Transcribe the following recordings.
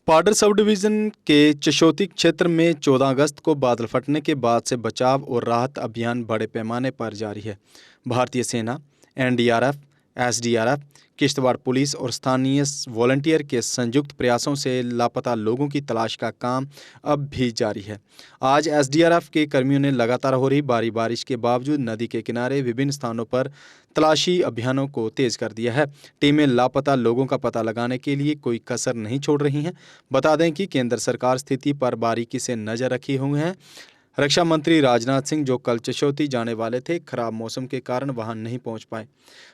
Padder sub division के चशोती क्षेत्र में 14 अगस्त को बादल फटने के बाद से बचाव और राहत अभियान बड़े पैमाने पर जारी है। भारतीय सेना, एनडीआरएफ, एसडीआरएफ, किश्तवाड़ पुलिस और स्थानीय वॉलंटियर के संयुक्त प्रयासों से लापता लोगों की तलाश का काम अब भी जारी है। आज एसडीआरएफ के कर्मियों ने लगातार हो रही भारी बारिश के बावजूद नदी के किनारे विभिन्न स्थानों पर तलाशी अभियानों को तेज कर दिया है। टीमें लापता लोगों का पता लगाने के लिए कोई कसर नहीं छोड़ रही हैं। बता दें कि केंद्र सरकार स्थिति पर बारीकी से नजर रखी हुई है। रक्षा मंत्री राजनाथ सिंह जो कल चशोती जाने वाले थे, खराब मौसम के कारण वहां नहीं पहुंच पाए।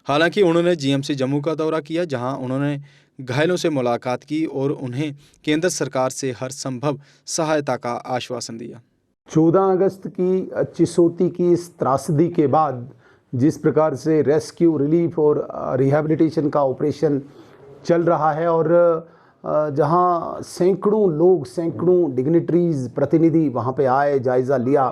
हालांकि उन्होंने जीएमसी जम्मू का दौरा किया, जहां उन्होंने घायलों से मुलाकात की और उन्हें केंद्र सरकार से हर संभव सहायता का आश्वासन दिया। 14 अगस्त की चिसोती की इस त्रासदी के बाद जिस प्रकार से रेस्क्यू, रिलीफ और रिहैबिलिटेशन का ऑपरेशन चल रहा है और जहां सैकड़ों लोग, सैकड़ों डिग्निटरीज, प्रतिनिधि वहां पे आए, जायज़ा लिया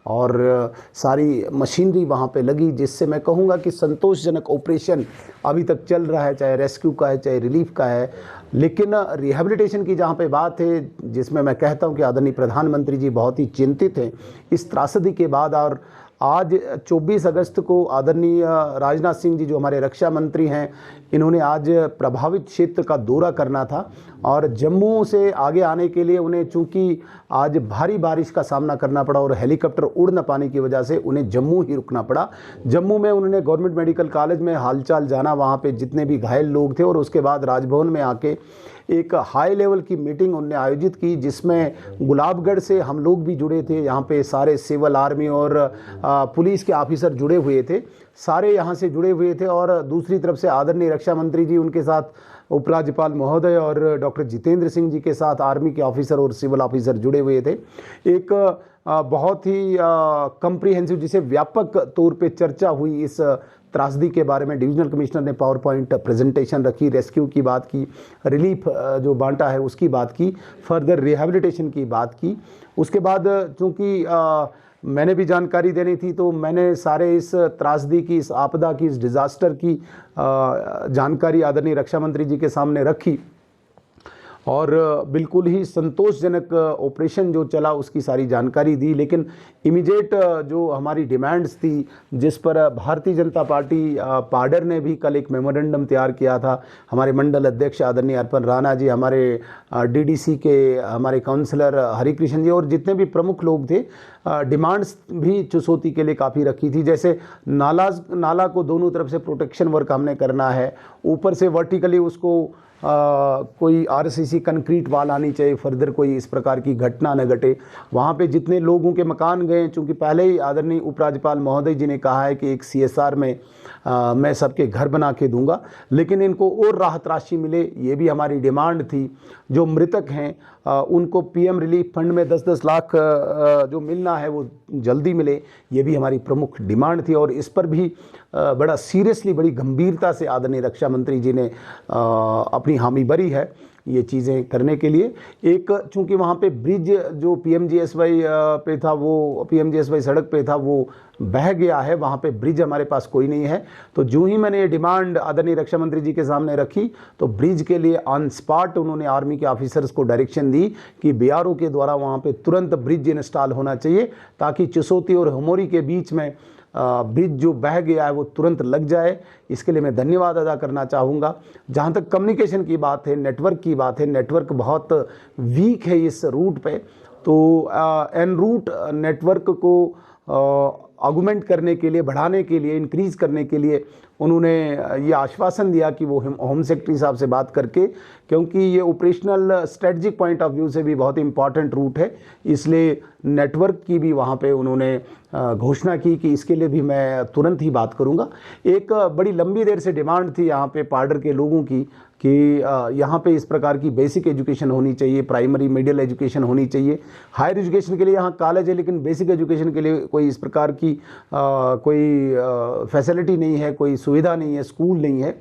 और सारी मशीनरी वहां पे लगी, जिससे मैं कहूँगा कि संतोषजनक ऑपरेशन अभी तक चल रहा है, चाहे रेस्क्यू का है, चाहे रिलीफ का है। लेकिन रिहैबिलिटेशन की जहाँ पे बात है, जिसमें मैं कहता हूँ कि आदरणीय प्रधानमंत्री जी बहुत ही चिंतित हैं इस त्रासदी के बाद। और आज 24 अगस्त को आदरणीय राजनाथ सिंह जी जो हमारे रक्षा मंत्री हैं, इन्होंने आज प्रभावित क्षेत्र का दौरा करना था और जम्मू से आगे आने के लिए उन्हें, चूंकि आज भारी बारिश का सामना करना पड़ा और हेलीकॉप्टर उड़ न पाने की वजह से उन्हें जम्मू ही रुकना पड़ा। जम्मू में उन्होंने गवर्नमेंट मेडिकल कॉलेज में हालचाल जाना, वहाँ पे जितने भी घायल लोग थे, और उसके बाद राजभवन में आके एक हाई लेवल की मीटिंग उन्होंने आयोजित की, जिसमें गुलाबगढ़ से हम लोग भी जुड़े थे। यहाँ पे सारे सिविल, आर्मी और पुलिस के ऑफिसर जुड़े हुए थे, सारे यहाँ से जुड़े हुए थे। और दूसरी तरफ से आदरणीय रक्षा मंत्री जी, उनके साथ उपराज्यपाल महोदय और डॉक्टर जितेंद्र सिंह जी के साथ आर्मी के ऑफिसर और सिविल ऑफिसर जुड़े हुए थे। एक बहुत ही कम्प्रीहेंसिव, जिसे व्यापक तौर पे चर्चा हुई इस त्रासदी के बारे में। डिविजनल कमिश्नर ने पावर पॉइंट प्रेजेंटेशन रखी, रेस्क्यू की बात की, रिलीफ जो बांटा है उसकी बात की, फर्दर रिहैबिलिटेशन की बात की। उसके बाद चूँकि मैंने भी जानकारी देनी थी, तो मैंने सारे इस त्रासदी की, इस आपदा की, इस डिज़ास्टर की जानकारी आदरणीय रक्षा मंत्री जी के सामने रखी और बिल्कुल ही संतोषजनक ऑपरेशन जो चला उसकी सारी जानकारी दी। लेकिन इमीडिएट जो हमारी डिमांड्स थी, जिस पर भारतीय जनता पार्टी पाडर ने भी कल एक मेमोरेंडम तैयार किया था, हमारे मंडल अध्यक्ष आदरणीय अर्पण राणा जी, हमारे डीडीसी के हमारे काउंसलर हरिकृष्ण जी और जितने भी प्रमुख लोग थे, डिमांड्स भी चुसौती के लिए काफ़ी रखी थी। जैसे नाला को दोनों तरफ से प्रोटेक्शन वर्क हमने करना है, ऊपर से वर्टिकली उसको कोई आरसीसी कंक्रीट वाल आनी चाहिए, फर्दर कोई इस प्रकार की घटना न घटे। वहाँ पे जितने लोगों के मकान गए, चूँकि पहले ही आदरणीय उपराज्यपाल महोदय जी ने कहा है कि एक सीएसआर में मैं सबके घर बना के दूंगा, लेकिन इनको और राहत राशि मिले, ये भी हमारी डिमांड थी। जो मृतक हैं उनको पीएम रिलीफ फंड में 10-10 लाख जो मिलना है वो जल्दी मिले, ये भी हमारी प्रमुख डिमांड थी। और इस पर भी बड़ा सीरियसली, बड़ी गंभीरता से आदरणीय रक्षा मंत्री जी ने अपनी हामी भरी है ये चीज़ें करने के लिए। एक, चूंकि वहाँ पे ब्रिज जो पीएमजीएसवाई पे था, वो पीएमजीएसवाई सड़क पे था, वो बह गया है, वहाँ पे ब्रिज हमारे पास कोई नहीं है। तो जो ही मैंने ये डिमांड आदरणीय रक्षा मंत्री जी के सामने रखी, तो ब्रिज के लिए ऑन स्पॉट उन्होंने आर्मी के ऑफिसर्स को डायरेक्शन दी कि बीआरओ के द्वारा वहाँ पे तुरंत ब्रिज इंस्टॉल होना चाहिए, ताकि चिसोती और हमोरी के बीच में ब्रिज जो बह गया है वो तुरंत लग जाए। इसके लिए मैं धन्यवाद अदा करना चाहूँगा। जहाँ तक कम्युनिकेशन की बात है, नेटवर्क की बात है, नेटवर्क बहुत वीक है इस रूट पे। तो एन रूट नेटवर्क को आर्गुमेंट करने के लिए, बढ़ाने के लिए, इंक्रीज़ करने के लिए उन्होंने ये आश्वासन दिया कि वो होम सेक्रेटरी साहब से बात करके, क्योंकि ये operational strategic point of view से भी बहुत इंपॉर्टेंट रूट है, इसलिए नेटवर्क की भी वहाँ पे उन्होंने घोषणा की कि इसके लिए भी मैं तुरंत ही बात करूँगा। एक बड़ी लंबी देर से डिमांड थी यहाँ पे पाडर के लोगों की कि यहाँ पे इस प्रकार की बेसिक एजुकेशन होनी चाहिए, प्राइमरी मिडिल एजुकेशन होनी चाहिए। हायर एजुकेशन के लिए यहाँ कॉलेज है, लेकिन बेसिक एजुकेशन के लिए कोई इस प्रकार की कोई फैसिलिटी नहीं है, कोई सुविधा नहीं है, स्कूल नहीं है।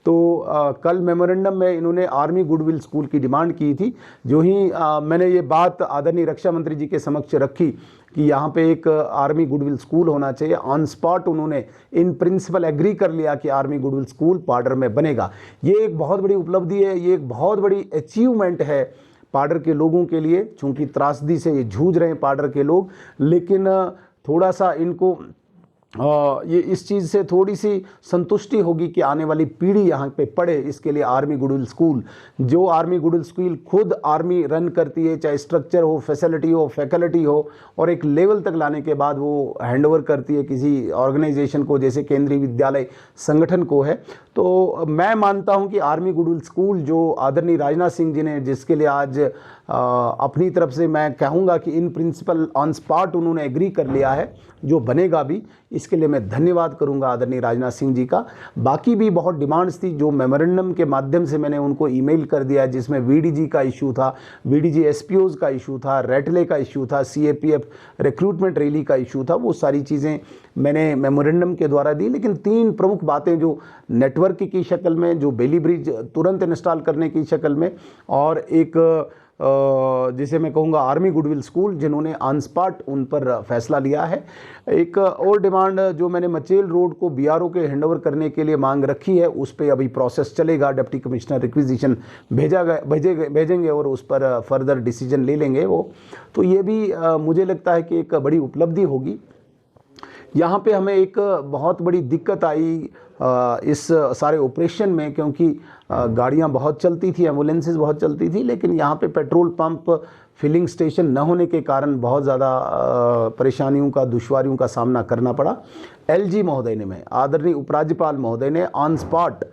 तो कल मेमोरेंडम में इन्होंने आर्मी गुडविल स्कूल की डिमांड की थी। जो ही मैंने ये बात आदरणीय रक्षा मंत्री जी के समक्ष रखी कि यहाँ पे एक आर्मी गुडविल स्कूल होना चाहिए, ऑन स्पॉट उन्होंने इन प्रिंसिपल एग्री कर लिया कि आर्मी गुडविल स्कूल पाडर में बनेगा। ये एक बहुत बड़ी उपलब्धि है, ये एक बहुत बड़ी अचीवमेंट है पाडर के लोगों के लिए, चूँकि त्रासदी से ये जूझ रहे हैं पाडर के लोग, लेकिन थोड़ा सा इनको ये इस चीज़ से थोड़ी सी संतुष्टि होगी कि आने वाली पीढ़ी यहाँ पे पढ़े। इसके लिए आर्मी गुडविल स्कूल, जो आर्मी गुडविल स्कूल खुद आर्मी रन करती है, चाहे स्ट्रक्चर हो, फैसिलिटी हो, फैकल्टी हो, और एक लेवल तक लाने के बाद वो हैंडओवर करती है किसी ऑर्गेनाइजेशन को, जैसे केंद्रीय विद्यालय संगठन को है। तो मैं मानता हूँ कि आर्मी गुडविल स्कूल जो आदरणीय राजनाथ सिंह जी ने, जिसके लिए आज अपनी तरफ से मैं कहूँगा कि इन प्रिंसिपल ऑन स्पॉट उन्होंने एग्री कर लिया है, जो बनेगा भी, इसके लिए मैं धन्यवाद करूंगा आदरणीय राजनाथ सिंह जी का। बाकी भी बहुत डिमांड्स थी जो मेमोरेंडम के माध्यम से मैंने उनको ईमेल कर दिया, जिसमें वीडीजी का इशू था, वीडीजी एसपीओज का इशू था, रेटले का इशू था, सीएपीएफ रिक्रूटमेंट रैली का इशू था। वो सारी चीज़ें मैंने मेमोरेंडम के द्वारा दी, लेकिन 3 प्रमुख बातें जो नेटवर्क की शक्ल में, जो बेली ब्रिज तुरंत इंस्टॉल करने की शक्ल में, और एक जिसे मैं कहूँगा आर्मी गुडविल स्कूल, जिन्होंने ऑन स्पॉट उन पर फैसला लिया है। एक और डिमांड जो मैंने मचेल रोड को बीआरओ के हैंडओवर करने के लिए मांग रखी है, उस पर अभी प्रोसेस चलेगा। डिप्टी कमिश्नर रिक्विजिशन भेजेंगे और उस पर फर्दर डिसीजन ले लेंगे वो। तो ये भी मुझे लगता है कि एक बड़ी उपलब्धि होगी। यहाँ पे हमें एक बहुत बड़ी दिक्कत आई इस सारे ऑपरेशन में, क्योंकि गाड़ियाँ बहुत चलती थी, एम्बुलेंसेस बहुत चलती थी, लेकिन यहाँ पे पेट्रोल पंप फिलिंग स्टेशन न होने के कारण बहुत ज़्यादा परेशानियों का, दुश्वारियों का सामना करना पड़ा। एलजी महोदय ने, में आदरणीय उपराज्यपाल महोदय ने ऑन स्पॉट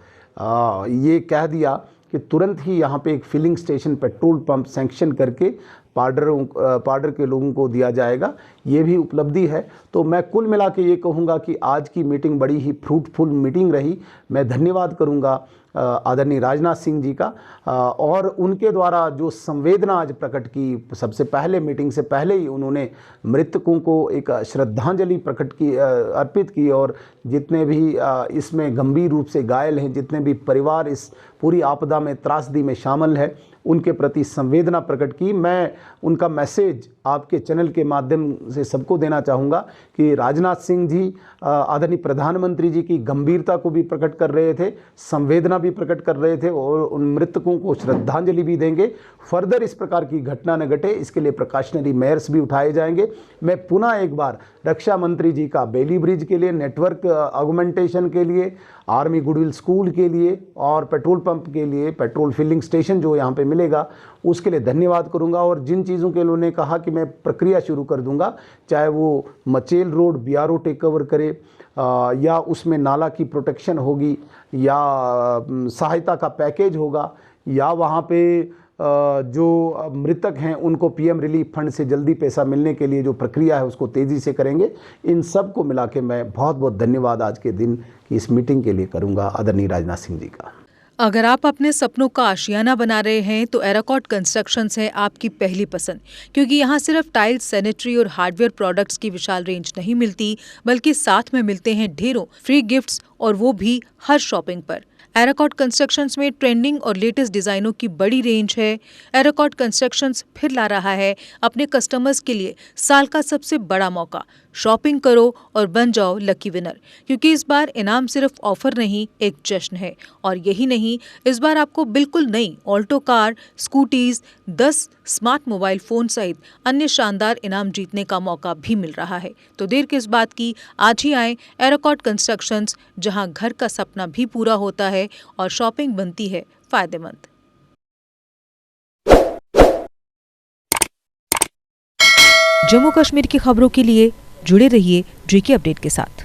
ये कह दिया कि तुरंत ही यहाँ पे एक filling station, petrol pump sanction करके पाडर के लोगों को दिया जाएगा। ये भी उपलब्धि है। तो मैं कुल मिला के ये कहूँगा कि आज की मीटिंग बड़ी ही फ्रूटफुल मीटिंग रही। मैं धन्यवाद करूँगा आदरणीय राजनाथ सिंह जी का, और उनके द्वारा जो संवेदना आज प्रकट की, सबसे पहले मीटिंग से पहले ही उन्होंने मृतकों को एक श्रद्धांजलि अर्पित की, और जितने भी इसमें गंभीर रूप से घायल हैं, जितने भी परिवार इस पूरी आपदा में, त्रासदी में शामिल है, उनके प्रति संवेदना प्रकट की। मैं उनका मैसेज आपके चैनल के माध्यम से सबको देना चाहूँगा कि राजनाथ सिंह जी आदरणीय प्रधानमंत्री जी की गंभीरता को भी प्रकट कर रहे थे, संवेदना भी प्रकट कर रहे थे, और उन मृतकों को श्रद्धांजलि भी देंगे। फर्दर इस प्रकार की घटना न घटे, इसके लिए प्रिकॉशनरी मेयर्स भी उठाए जाएंगे। मैं पुनः एक बार रक्षा मंत्री जी का बेली ब्रिज के लिए, नेटवर्क ऑगमेंटेशन के लिए, आर्मी गुडविल स्कूल के लिए, और पेट्रोल पंप के लिए, पेट्रोल फिलिंग स्टेशन जो यहाँ पे मिलेगा, उसके लिए धन्यवाद करूँगा। और जिन चीज़ों के उन्होंने कहा कि मैं प्रक्रिया शुरू कर दूँगा, चाहे वो Machail road BRO take over करे, या उसमें नाला की प्रोटेक्शन होगी, या सहायता का पैकेज होगा, या वहाँ पे जो मृतक हैं उनको पीएम रिलीफ फंड से जल्दी पैसा मिलने के लिए जो प्रक्रिया है उसको तेज़ी से करेंगे। इन सब को मिला के मैं बहुत बहुत धन्यवाद आज के दिन की इस मीटिंग के लिए करूँगा आदरणीय राजनाथ सिंह जी का। अगर आप अपने सपनों का आशियाना बना रहे हैं तो एराकॉट कंस्ट्रक्शंस है आपकी पहली पसंद, क्योंकि यहाँ सिर्फ टाइल्स, सैनिटरी और हार्डवेयर प्रोडक्ट्स की विशाल रेंज नहीं मिलती, बल्कि साथ में मिलते हैं ढेरों फ्री गिफ्ट्स, और वो भी हर शॉपिंग पर। एराकॉट कंस्ट्रक्शंस में ट्रेंडिंग और लेटेस्ट डिजाइनों की बड़ी रेंज है। एराकॉट कंस्ट्रक्शंस फिर ला रहा है अपने कस्टमर्स के लिए साल का सबसे बड़ा मौका। शॉपिंग करो और बन जाओ लकी विनर, क्योंकि इस बार इनाम सिर्फ ऑफर नहीं, एक जश्न है। और यही नहीं, इस बार आपको बिल्कुल नई Alto car, scooties, 10 smart mobile phone सहित अन्य शानदार इनाम जीतने का मौका भी मिल रहा है। तो देर किस बात की, आज ही आए एराकॉट कंस्ट्रक्शंस, जहां घर का सपना भी पूरा होता है और शॉपिंग बनती है फायदेमंद। जम्मू कश्मीर की खबरों के लिए जुड़े रहिए JK अपडेट के साथ।